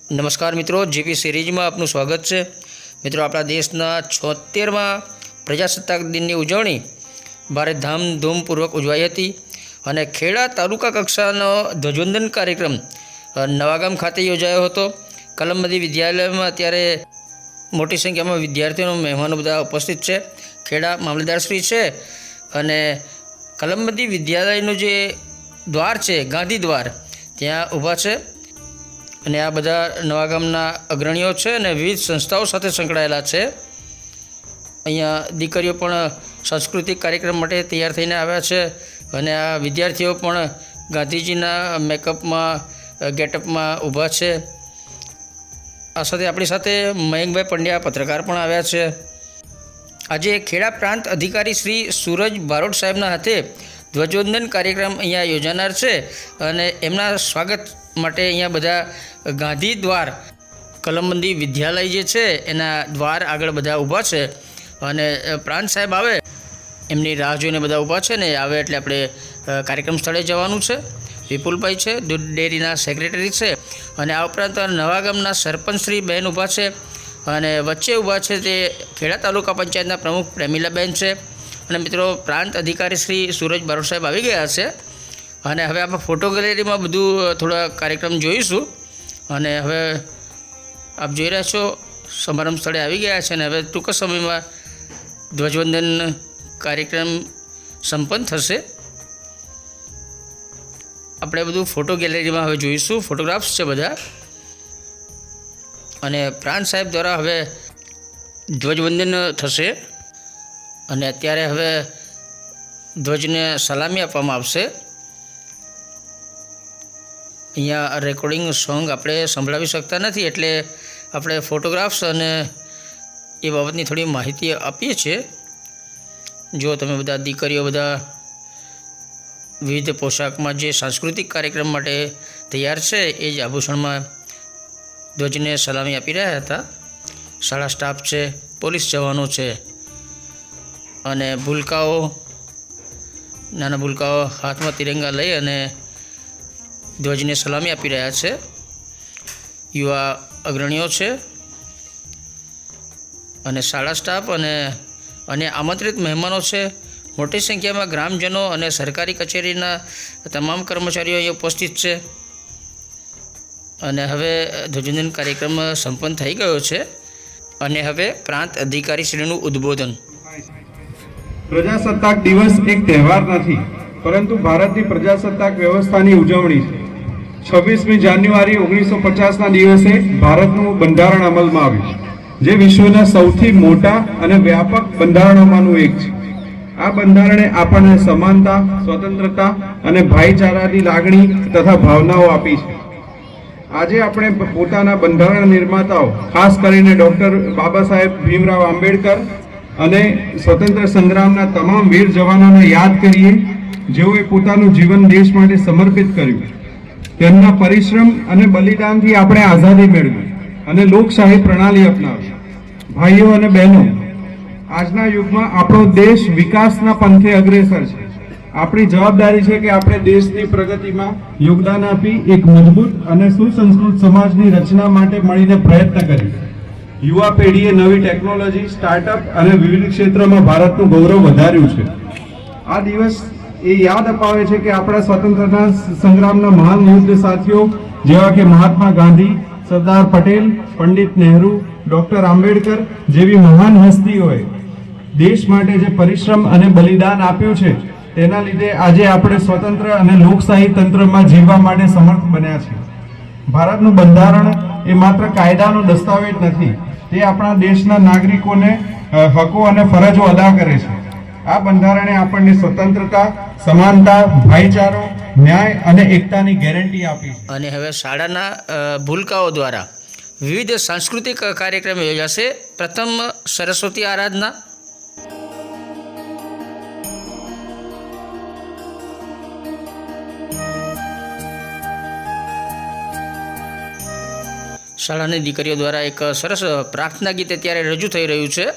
નમસ્કાર મિત્રો, જીપી સિરીઝમાં આપનું સ્વાગત છે। મિત્રો, આપણા દેશના 76મા પ્રજાસત્તાક દિનની ઉજવણી ભારે ધામધૂમપૂર્વક ઉજવાઈ હતી અને ખેડા તાલુકા કક્ષાનો ધ્વજવંદન કાર્યક્રમ નવાગામ ખાતે યોજાયો હતો। કલમબદી વિદ્યાલયમાં અત્યારે મોટી સંખ્યામાં વિદ્યાર્થીઓ મહેમાનો બધા ઉપસ્થિત છે। ખેડા મામલતદારશ્રી છે અને કલમબદી વિદ્યાલયનું જે દ્વાર છે, ગાંધી દ્વાર, ત્યાં ઊભા છે અને આ બધા નવાગામના અગ્રણીઓ છે અને વિવિધ સંસ્થાઓ સાથે સંકળાયેલા છે। અહીંયા દીકરીઓ પણ સાંસ્કૃતિક કાર્યક્રમ માટે તૈયાર થઈને આવ્યા છે અને આ વિદ્યાર્થીઓ પણ ગાંધીજીના મેકઅપમાં, ગેટઅપમાં ઊભા છે। આ સાથે આપણી સાથે મયંકભાઈ પંડ્યા પત્રકાર પણ આવ્યા છે। આજે ખેડા પ્રાંત અધિકારી શ્રી સૂરજ બારોટ સાહેબના હાથે ધ્વજવંદન કાર્યક્રમ અહીંયા યોજાનાર છે અને એમના સ્વાગત માટે અહીંયા બધા ગાંધી દ્વાર કલમબદી વિદ્યાલય જે છે એના દ્વાર આગળ બધા ઊભા છે અને પ્રાંત સાહેબ આવે એમની રાહ જોઈને બધા ઊભા છે ને આવે એટલે આપણે કાર્યક્રમ સ્થળે જવાનું છે। વિપુલભાઈ છે, દૂધ ડેરીના સેક્રેટરી છે અને આ ઉપરાંત નવાગામના સરપંચશ્રી બહેન ઊભા છે અને વચ્ચે ઊભા છે તે ખેડા તાલુકા પંચાયતના પ્રમુખ પ્રેમીલાબેન છે અને મિત્રો પ્રાંત અધિકારી શ્રી સૂરજ બારોટ સાહેબ આવી ગયા છે અને હવે આપણે ફોટો ગેલેરીમાં બધું થોડા કાર્યક્રમ જોઈશું અને હવે આપ જોઈ રહ્યા છો સમારંભ સ્થળે આવી ગયા છે અને હવે ટૂંક સમયમાં ધ્વજવંદન કાર્યક્રમ સંપન્ન થશે। આપણે બધું ફોટો ગેલેરીમાં હવે જોઈશું, ફોટોગ્રાફ્સ છે બધા અને પ્રાંત સાહેબ દ્વારા હવે ધ્વજવંદન થશે અને અત્યારે હવે ધ્વજને સલામી આપવામાં આવશે। અહીંયા રેકોર્ડિંગ સોંગ આપણે સંભળાવી શકતા નથી એટલે આપણે ફોટોગ્રાફ્સ અને એ બાબતની થોડી માહિતી આપીએ છીએ। જો તમે બધા દીકરીઓ બધા વિવિધ પોશાકમાં જે સાંસ્કૃતિક કાર્યક્રમ માટે તૈયાર છે એ જ આભૂષણમાં ધ્વજને સલામી આપી રહ્યા હતા। શાળા સ્ટાફ છે, પોલીસ જવાનો છે અને ભૂલકાઓ, નાના ભૂલકાઓ હાથમાં તિરંગા લઈ અને ધ્વજને સલામી આપી રહ્યા છે। યુવા અગ્રણીઓ છે અને શાળા સ્ટાફ અને આમંત્રિત મહેમાનો છે। મોટી સંખ્યામાં ગ્રામજનો અને સરકારી કચેરીના તમામ કર્મચારીઓ અહીં ઉપસ્થિત છે અને હવે ધ્વજવંદન કાર્યક્રમ સંપન્ન થઈ ગયો છે અને હવે પ્રાંત અધિકારીશ્રીનું ઉદ્બોધન। પ્રજાસત્તાક દિવસ એક તહેવાર નથી, પરંતુ ભારતની પ્રજાસત્તાક વ્યવસ્થાની ઉજવણી છે। 26મી જાન્યુઆરી 1950ના દિવસે ભારતનું બંધારણ અમલમાં આવ્યું, જે વિશ્વના સૌથી મોટા અને વ્યાપક બંધારણોમાંનું એક છે। આ બંધારણે આપણને સમાનતા, સ્વતંત્રતા અને ભાઈચારાની લાગણી તથા ભાવનાઓ આપી છે। આજે આપણે પોતાના બંધારણ નિર્માતાઓ, ખાસ કરીને ડૉક્ટર બાબા સાહેબ ભીમરાવ આંબેડકર અને સ્વતંત્ર સંગ્રામના તમામ વીર જવાનોને યાદ કરીએ, જેઓએ પોતાનું જીવન દેશ માટે સમર્પિત કર્યું। તેમના પરિશ્રમ અને બલિદાનથી આપણે આઝાદી મેળવી અને લોકશાહી પ્રણાલી અપનાવી। ભાઈઓ અને બહેનો, આજના યુગમાં આપણો દેશ વિકાસના પંથે અગ્રેસર છે। આપણી જવાબદારી છે કે આપણે દેશની પ્રગતિમાં યોગદાન આપી એક મજબૂત અને સુસંસ્કૃત સમાજની રચના માટે મળીને પ્રયત્ન કરીએ। યુવા પેઢીએ નવી ટેકનોલોજી, સ્ટાર્ટઅપ અને વિવિધ ક્ષેત્રોમાં ભારતનું ગૌરવ વધાર્યું છે। આ દિવસ એ યાદ અપાવે છે કે આપણા સ્વતંત્રતા સંગ્રામના મહાન યુદ્ધ સાથીઓ જેવા કે મહાત્મા ગાંધી, સરદાર પટેલ, પંડિત નહેરુ, ડૉક્ટર આંબેડકર જેવી મહાન હસ્તીઓએ દેશ માટે જે પરિશ્રમ અને બલિદાન આપ્યું છે, તેના લીધે આજે આપણે સ્વતંત્ર અને લોકશાહી તંત્રમાં જીવવા માટે સમર્થ બન્યા છીએ। ભારતનું બંધારણ એ માત્ર કાયદાનો દસ્તાવેજ નથી, તે આપણા દેશના નાગરિકોને હકો અને ફરજો અદા કરે છે। આ બંધારણે આપણને સ્વતંત્રતા, સમાનતા, ભાઈચારો, ન્યાય અને એકતાની ગેરંટી આપી છે। અને હવે શાળાના ભૂલકાઓ દ્વારા વિવિધ સાંસ્કૃતિક કાર્યક્રમ યોજાશે। પ્રથમ સરસ્વતી આરાધના, શાળાની દીકરીઓ દ્વારા એક સરસ પ્રાર્થના ગીત અત્યારે રજૂ થઈ રહ્યું છે।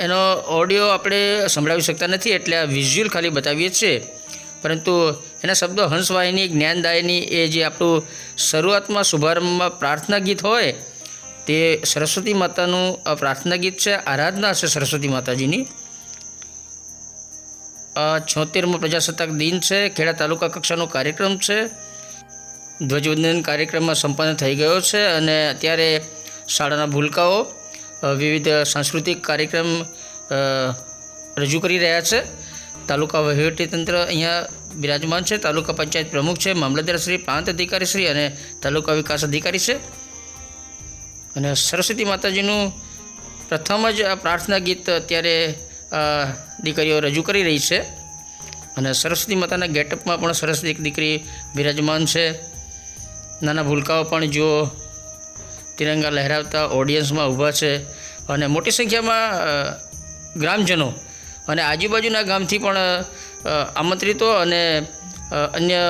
એનો ઓડિયો આપણે સંભળાવી શકતા નથી એટલે આ વિઝ્યુઅલ ખાલી બતાવીએ છીએ પરંતુ એના શબ્દો હંસવાહિની જ્ઞાનદાયની એ જે આપણું શરૂઆતમાં શુભારંભમાં પ્રાર્થના ગીત હોય તે સરસ્વતી માતાનું આ પ્રાર્થના ગીત છે, આરાધના છે સરસ્વતી માતાજીની. 76મો પ્રજાસત્તાક દિન છે, ખેડા તાલુકા કક્ષાનો કાર્યક્રમ છે. ધ્વજવંદન કાર્યક્રમમાં સંપન્ન થઈ ગયો છે અને અત્યારે શાળાના ભૂલકાઓ વિવિધ સાંસ્કૃતિક કાર્યક્રમ રજૂ કરી રહ્યા છે. તાલુકા વહીવટીતંત્ર અહીંયા બિરાજમાન છે. તાલુકા પંચાયત પ્રમુખ છે, મામલતદાર શ્રી, પ્રાંત અધિકારી શ્રી અને તાલુકા વિકાસ અધિકારી છે. અને સરસ્વતી માતાજીનું પ્રથમ જ આ પ્રાર્થના ગીત અત્યારે દીકરીઓ રજૂ કરી રહી છે. અને સરસ્વતી માતાના ગેટઅપમાં પણ સરસ એક દીકરી બિરાજમાન છે. નાના ભૂલકાઓ પણ જો તિરંગા લહેરાવતા ઓડિયન્સમાં ઊભા છે અને મોટી સંખ્યામાં ગ્રામજનો અને આજુબાજુના ગામથી પણ આમંત્રિતો અને અન્ય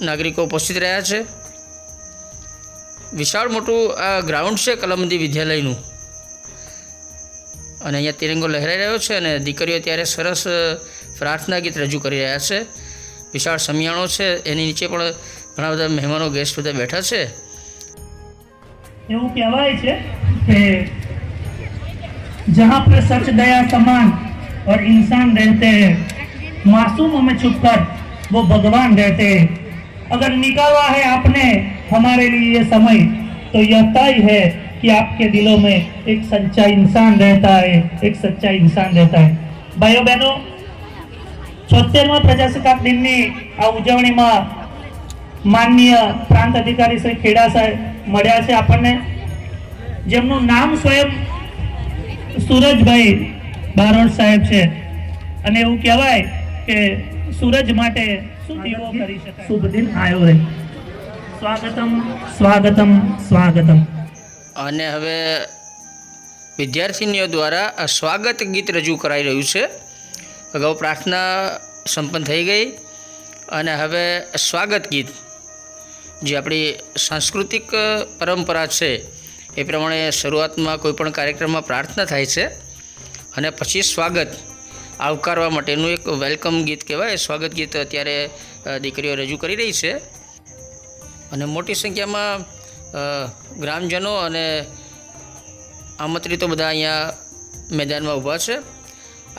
નાગરિકો ઉપસ્થિત રહ્યા છે. વિશાળ મોટું આ ગ્રાઉન્ડ છે કલમદી વિદ્યાલયનું અને અહીંયા તિરંગો લહેરાઈ રહ્યો છે અને દીકરીઓ ત્યારે સરસ પ્રાર્થના ગીત રજૂ કરી રહ્યા છે. વિશાળ સમિયાણો છે, એની નીચે પણ ઘણા બધા મહેમાનો ગેસ્ટ બધા બેઠા છે. એવું કહેવાય છે કે जहाँ पर सच दया समान और इंसान रहते हैं, मासूमों में छुपकर वो भगवान रहते हैं. अगर निकाला है आपने हमारे लिए ये समय, तो यह तय है कि आपके दिलों में एक सच्चा इंसान रहता है, एक सच्चा इंसान रहता है. भाइयों बहनों, 76મા પ્રજાસત્તાક દિનની આ ઉજવણીમાં માનનીય પ્રાંત અધિકારી શ્રી ખેડા સાહેબ મળ્યા છે આપણને, જેમનું નામ સ્વયં सूरजभाई बारोट साहेब છે. અને એવું કહેવાય કે સૂરજ માટે શું દીવો કરી શકાય. શુભ દિન આયો રે. સ્વાગતમ સ્વાગતમ સ્વાગતમ. અને હવે વિદ્યાર્થીનીઓ દ્વારા આ સ્વાગત ગીત રજૂ કરાઈ રહ્યું છે. અગાઉ પ્રાર્થના સંપન્ન થઈ ગઈ અને હવે સ્વાગત ગીત જે આપણી સાંસ્કૃતિક પરંપરા છે એ પ્રમાણે શરૂઆતમાં કોઈપણ કાર્યક્રમમાં પ્રાર્થના થાય છે અને પછી સ્વાગત આવકારવા માટેનું એક વેલકમ ગીત કહેવાય. સ્વાગત ગીત અત્યારે દીકરીઓ રજૂ કરી રહી છે અને મોટી સંખ્યામાં ગ્રામજનો અને આમંત્રિતો બધા અહીંયા મેદાનમાં ઊભા છે.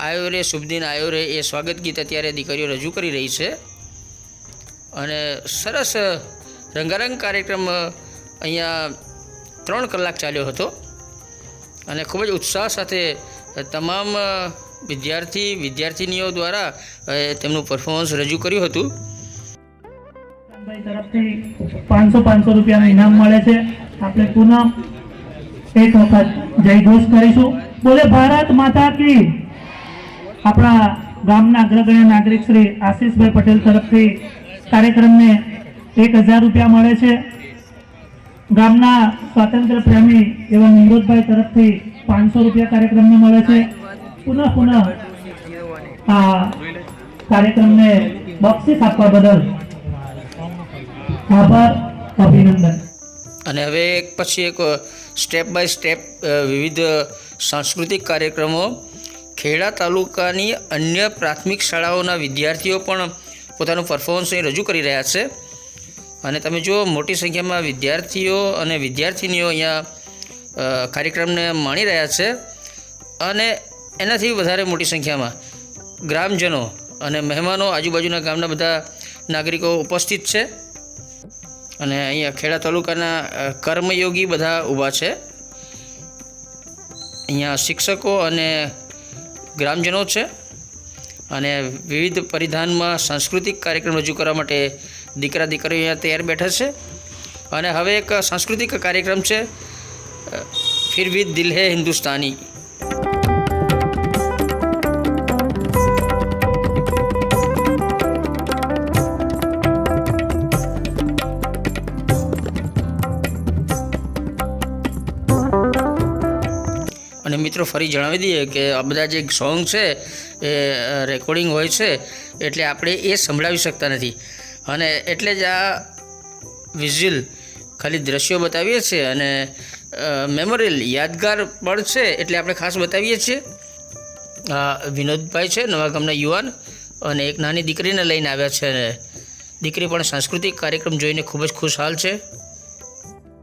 આયો રે શુભ દિન આયો રે એ સ્વાગત ગીત અત્યારે દીકરીઓ રજૂ કરી રહી છે અને સરસ રંગારંગ કાર્યક્રમ અહીંયા 3 કલાક ચાલ્યો હતો અને ખૂબ જ ઉત્સાહ સાથે તમામ વિદ્યાર્થીનીઓ દ્વારા તેમનું પરફોર્મન્સ રજૂ કર્યું હતું. ભાઈ તરફથી 500 રૂપિયાનું ઇનામ મળે છે. આપણે પુનઃ એક વખત જય ઘોષ કરીશું. બોલે ભારત માતા કી. આપણા ગામના અગ્રગણ્ય નાગરિક શ્રી આશીષભાઈ પટેલ તરફથી કાર્યક્રમને 1000 રૂપિયા મળે છે. ગામના સ્વાતંત્ર્ય પ્રેમી એવા નિમૃતભાઈ તરફથી 500 રૂપિયા કાર્યક્રમને મળે છે. પુનઃ આ કાર્યક્રમને બક્ષિસ આપવા બદલ આભાર, અભિનંદન. અને હવે એક પછી એક સ્ટેપ બાય સ્ટેપ વિવિધ સાંસ્કૃતિક કાર્યક્રમો ખેડા તાલુકાની અન્ય પ્રાથમિક શાળાઓના વિદ્યાર્થીઓ પણ પોતાનું પરફોર્મન્સ અહીં રજૂ કરી રહ્યા છે. અને તમે જુઓ મોટી સંખ્યામાં વિદ્યાર્થીઓ અને વિદ્યાર્થીનીઓ અહીંયા કાર્યક્રમને માણી રહ્યા છે અને એનાથી વધારે મોટી સંખ્યામાં ગ્રામજનો અને મહેમાનો આજુબાજુના ગામના બધા નાગરિકો ઉપસ્થિત છે. અને અહીંયા ખેડા તાલુકાના કર્મયોગી બધા ઊભા છે. અહીંયા શિક્ષકો અને ગ્રામજનો છે અને વિવિધ પરિધાનમાં સાંસ્કૃતિક કાર્યક્રમ રજૂ કરવા માટે દીકરા દીકરીઓ અહીંયા તૈયાર બેઠા છે. અને હવે એક સાંસ્કૃતિક કાર્યક્રમ છે ફિર ભી દિલ હે હિન્દુસ્તાની. અને મિત્રો ફરી જણાવી દઈએ કે આ બધા જે સોંગ છે એ રેકોર્ડિંગ હોય છે એટલે આપણે એ સંભળાવી શકતા નથી અને એટલે જ આ વિઝ્યુઅલ ખાલી દ્રશ્યો બતાવીએ છીએ અને મેમોરિયલ યાદગાર પળ છે એટલે આપણે ખાસ બતાવીએ છીએ. વિનોદભાઈ છે નવા ગામના યુવાન અને એક નાની દીકરીને લઈને આવ્યા છે અને દીકરી પણ સાંસ્કૃતિક કાર્યક્રમ જોઈને ખૂબ જ ખુશહાલ છે.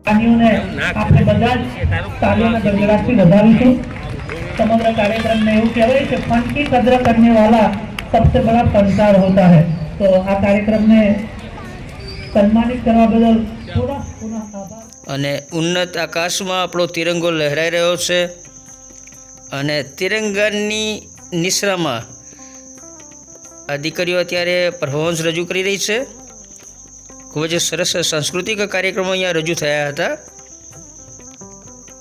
પ્રાણીઓને આપણે બધા જ તાલીઓના ગડગડાટથી વધાવીશું. સમગ્ર કાર્યક્રમને એવું કહેવાય છે ફન કી કદર કરને વાલા સબસે બડા ફનકાર હોતા હૈ. તો આ કાર્યક્રમને સન્માનિત કરવા બદલ પુનઃ આભાર. અને ઉન્નત આકાશમાં આપણો તિરંગો લહેરાઈ રહ્યો છે અને તિરંગાની નિશ્રામાં આ દીકરીઓ અત્યારે પરફોર્મન્સ રજૂ કરી રહી છે. ખૂબ જ સરસ સાંસ્કૃતિક કાર્યક્રમો અહીંયા રજૂ થયા હતા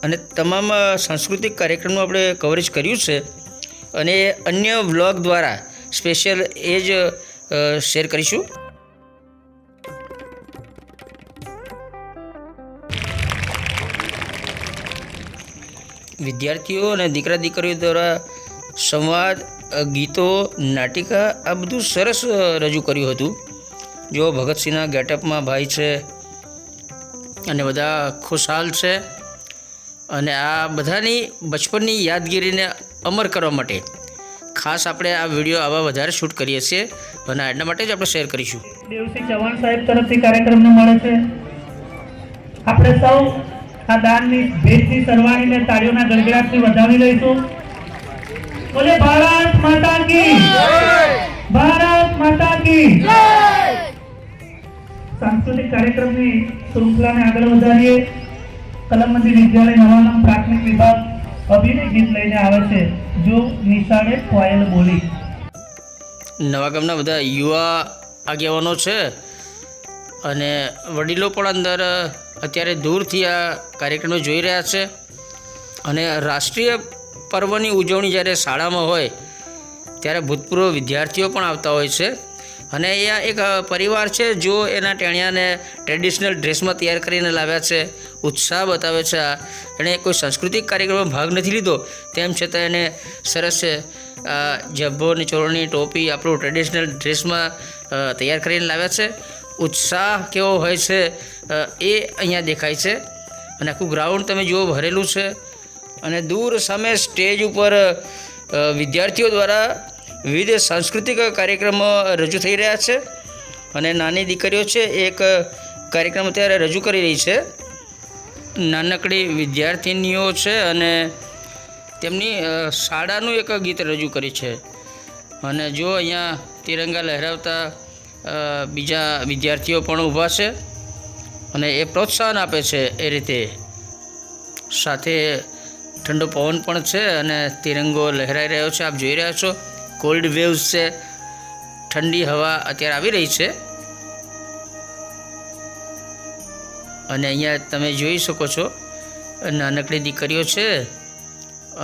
અને તમામ સાંસ્કૃતિક કાર્યક્રમનું આપણે કવરેજ કર્યું છે અને અન્ય વ્લોગ દ્વારા સ્પેશિયલ એ જ શેર કરીશું. વિદ્યાર્થીઓ અને દીકરા દીકરીઓ દ્વારા સંવાદ, ગીતો, નાટિકા આ બધું સરસ રજૂ કર્યું હતું. જો ભગતસિંહના ગેટઅપમાં ભાઈ છે અને બધા ખુશહાલ છે અને આ બધાની બચપનની યાદગીરીને અમર કરવા માટે ખાસ આપણે આ વિડીયો આવા વધારે શૂટ કરીએ છીએ અને એના માટે જ આપણે શેર કરીશું. દેવસિંહ ચૌહાણ સાહેબ તરફથી કાર્યક્રમને મળે છે. આપણે સૌ આ દાનની ભેટની સરવાણીને તાળીઓના ગડગડાટથી વધાવી લઈશું. બોલે ભારત માતા કી જય! ભારત માતા કી જય! સાંસ્કૃતિક કાર્યક્રમની શૃંખલાને આગળ વધારીએ. કલમબંધી વિદ્યાલય નવાનામ પ્રાથમિક વિભાગ અભિનય ગીત લઈને આવે છે જો નિશાળે કોયલ બોલી. નવા ગામના બધા યુવા આગેવાનો છે અને વડીલો પણ અંદર અત્યારે દૂરથી આ કાર્યક્રમો જોઈ રહ્યા છે અને રાષ્ટ્રીય પર્વની ઉજવણી જ્યારે શાળામાં હોય ત્યારે ભૂતપૂર્વ વિદ્યાર્થીઓ પણ આવતા હોય છે અને અહીંયા એક પરિવાર છે જો એના ટેણિયાને ટ્રેડિશનલ ડ્રેસમાં તૈયાર કરીને લાવ્યા છે, ઉત્સાહ બતાવે છે. એણે કોઈ સાંસ્કૃતિક કાર્યક્રમમાં ભાગ નથી લીધો તેમ છતાં એને સરસ જબ્બો ને ચોરણી ટોપી આપણું ટ્રેડિશનલ ડ્રેસમાં તૈયાર કરીને લાવ્યા છે. ઉત્સાહ કેવો હોય છે એ અહીંયા દેખાય છે અને આખું ગ્રાઉન્ડ તમે જુઓ ભરેલું છે અને દૂર સામે સ્ટેજ ઉપર વિદ્યાર્થીઓ દ્વારા વિવિધ સાંસ્કૃતિક કાર્યક્રમો રજૂ થઈ રહ્યા છે અને નાની દીકરીઓ છે એક કાર્યક્રમ અત્યારે રજૂ કરી રહી છે. નાનકડી વિદ્યાર્થિનીઓ છે અને તેમની શાળાનું એક ગીત રજૂ કરી છે અને જો અહીંયા તિરંગા લહેરાવતા બીજા વિદ્યાર્થીઓ પણ ઊભા છે અને એ પ્રોત્સાહન આપે છે. એ રીતે સાથે ઠંડો પવન પણ છે અને તિરંગો લહેરાઈ રહ્યો છે. આપ જોઈ રહ્યા છો કોલ્ડ વેવ્સ છે, ઠંડી હવા અત્યારે આવી રહી છે અને અહીંયા તમે જોઈ શકો છો નાનકડી દીકરીઓ છે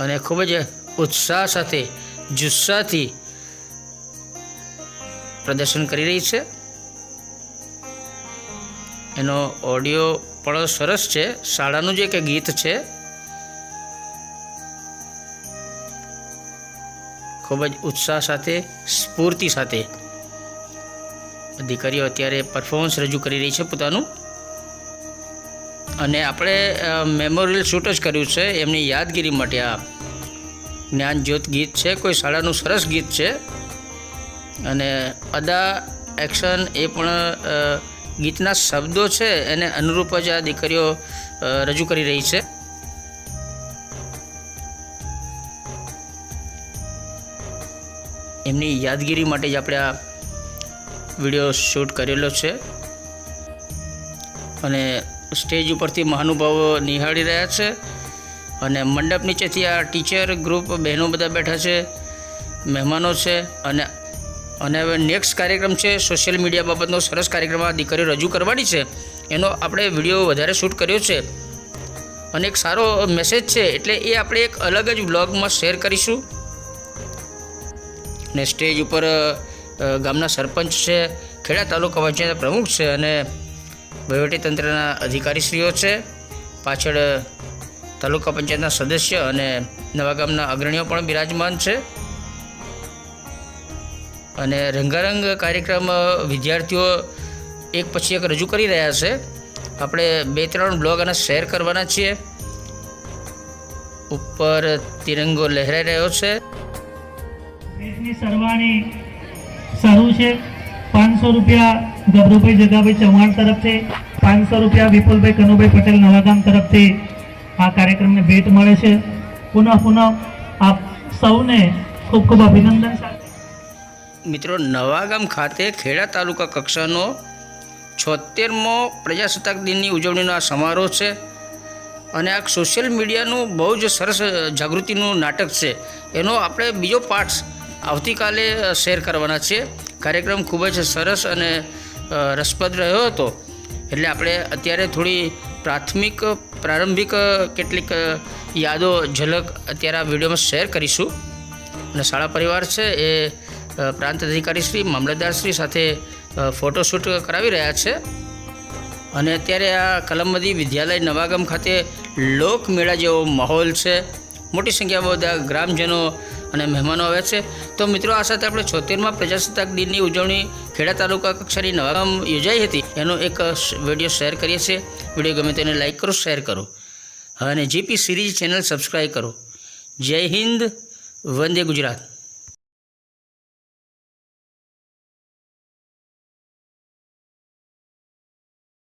અને ખૂબ જ ઉત્સાહ સાથે જુસ્સાથી પ્રદર્શન કરી રહી છે. એનો ઓડિયો પણ સરસ છે. શાળાનું જે કે ગીત છે ખૂબ જ ઉત્સાહ સાથે સ્ફૂર્તિ સાથે દીકરીઓ અત્યારે પરફોર્મન્સ રજૂ કરી રહી છે પોતાનું અને આપણે મેમોરિયલ શૂટ જ કર્યું છે એમની યાદગીરી માટે. આ જ્ઞાન જ્યોત ગીત છે, કોઈ શાળાનું સરસ ગીત છે અને અદા એક્શન એ પણ ગીતના શબ્દો છે એને અનુરૂપ જ આ દીકરીઓ રજૂ કરી રહી છે. એમની યાદગીરી માટે જ આપણે આ વિડીયો શૂટ કરેલો છે અને સ્ટેજ ઉપરથી મહાનુભાવો નિહાળી રહ્યા છે અને મંડપ નીચેથી આ ટીચર ગ્રુપ બહેનો બધા બેઠા છે, મહેમાનો છે અને હવે નેક્સ્ટ કાર્યક્રમ છે સોશિયલ મીડિયા બાબતનો સરસ કાર્યક્રમ આ દીકરીઓ રજૂ કરવાની છે. એનો આપણે વિડીયો વધારે શૂટ કર્યો છે અને એક સારો મેસેજ છે એટલે એ આપણે એક અલગ જ વ્લોગમાં શેર કરીશું. ને સ્ટેજ ઉપર ગામના સરપંચ છે, ખેડા તાલુકા પંચાયત પ્રમુખ છે અને વહીવટીતંત્રના અધિકારીશ્રીઓ છે, પાછળ તાલુકા પંચાયતના સદસ્ય અને નવા ગામના અગ્રણીઓ પણ બિરાજમાન છે અને રંગારંગ કાર્યક્રમ વિદ્યાર્થીઓ એક પછી એક રજૂ કરી રહ્યા છે. આપણે 2-3 બ્લોગ અને શેર કરવાના છીએ. ઉપર તિરંગો લહેરાઈ રહ્યો છે. દેશની સરવાણી સારું છે. 500 રૂપિયા ગભરુભાઈ જગાભાઈ ચૌહાણ તરફથી, 500 રૂપિયા વિપુલભાઈ કનુભાઈ પટેલ નવાગામ તરફથી આ કાર્યક્રમને ભેટ મળે છે. પુનઃ આપ સૌને ખૂબ ખૂબ અભિનંદન. મિત્રો, નવાગામ ખાતે ખેડા તાલુકા કક્ષાનો 76મો પ્રજાસત્તાક દિનની ઉજવણીનો આ સમારોહ છે અને આ સોશિયલ મીડિયાનું બહુ જ સરસ જાગૃતિનું નાટક છે. એનો આપણે બીજો પાર્ટ આવતીકાલે શેર કરવાના છીએ. કાર્યક્રમ ખૂબ જ સરસ અને રસપ્રદ રહ્યો હતો. એટલે આપણે અત્યારે થોડી પ્રારંભિક કેટલીક યાદો ઝલક અત્યારે આ વિડીયોમાં શેર કરીશું. અને શાળા પરિવાર છે એ પ્રાંત અધિકારી શ્રી, મામલતદાર શ્રી સાથે ફોટોશૂટ કરાવી રહ્યા છે. અને અત્યારે આ કલમબદી વિદ્યાલય નવાગામ ખાતે લોકમેળા જેવો માહોલ છે. મોટી સંખ્યામાં બધા ગ્રામજનો અને મહેમાનો આવે છે. તો મિત્રો, આ સાથે આપણે 76મા પ્રજાસત્તાક દિનની ઉજવણી ખેડા તાલુકા કક્ષાની નવાગામ યોજાઈ હતી એનો એક વિડીયો શેર કરીએ છીએ. વિડીયો ગમે તેને લાઈક કરો, શેર કરો અને જીપી સિરીઝ ચેનલ સબસ્ક્રાઈબ કરો. જય હિન્દ, વંદે ગુજરાત.